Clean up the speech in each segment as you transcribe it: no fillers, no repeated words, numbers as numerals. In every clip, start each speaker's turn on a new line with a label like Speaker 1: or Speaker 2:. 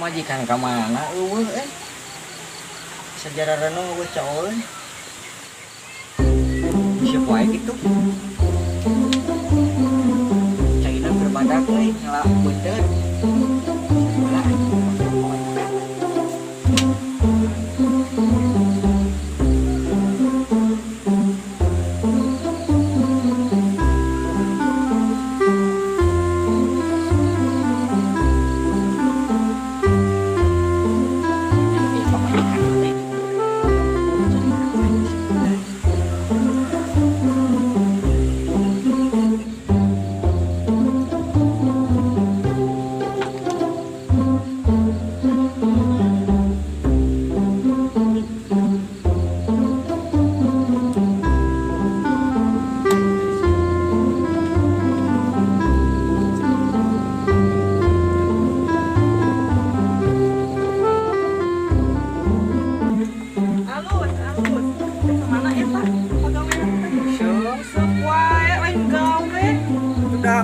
Speaker 1: majikan ka mana eueuh sejarah reno eueuh coy siap wae gitu caina berbadak euy nyala beunteut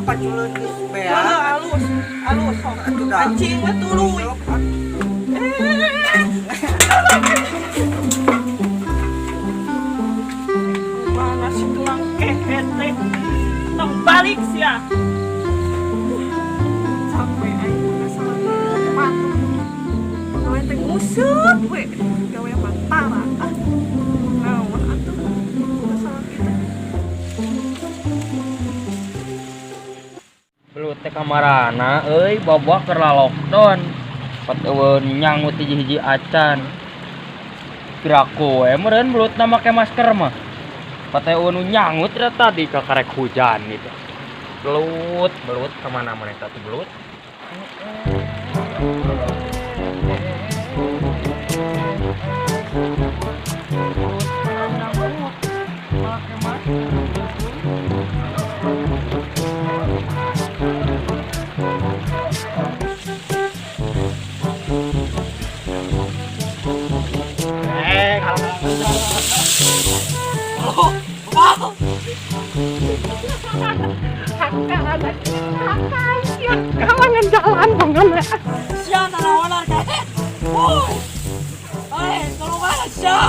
Speaker 1: paculeun geus bea alus anjing mah tuluy mana si tulang kehet teh tong balik sia sampai aing masalah mah gawe teh ngusut we gawe batara naon atuh masalah kita
Speaker 2: belut teh kamarana euy babak keur lockdown pat eueun nyangut hiji-hiji acan kiraku meureun belutna make masker mah pat eueun nyangut tadi ka karek hujan gitu belut kemana mana tadi belut
Speaker 3: kawangan jalan banget
Speaker 1: sia nanaonan teh woi kalau mana sia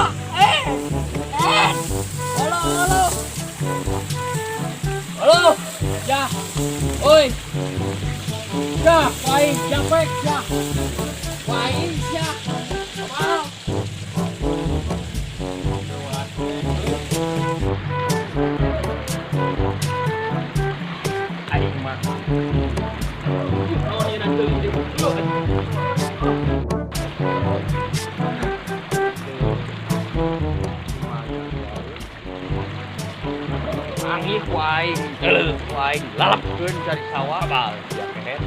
Speaker 1: halo ya oi ya wae japek ya wae ya apa aing mah angin waing lalapkeun dari sawah bal ya kehet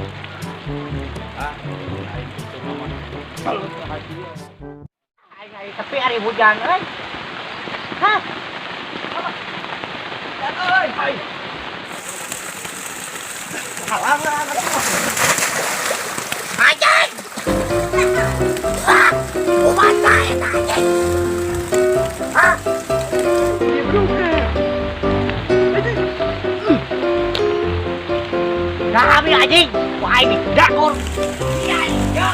Speaker 1: aing kitu mah kalau rahasia aing tapi hari hujan euy hah euy halang anjing umatai anjing hah kami anjing wah ini dakor iya iya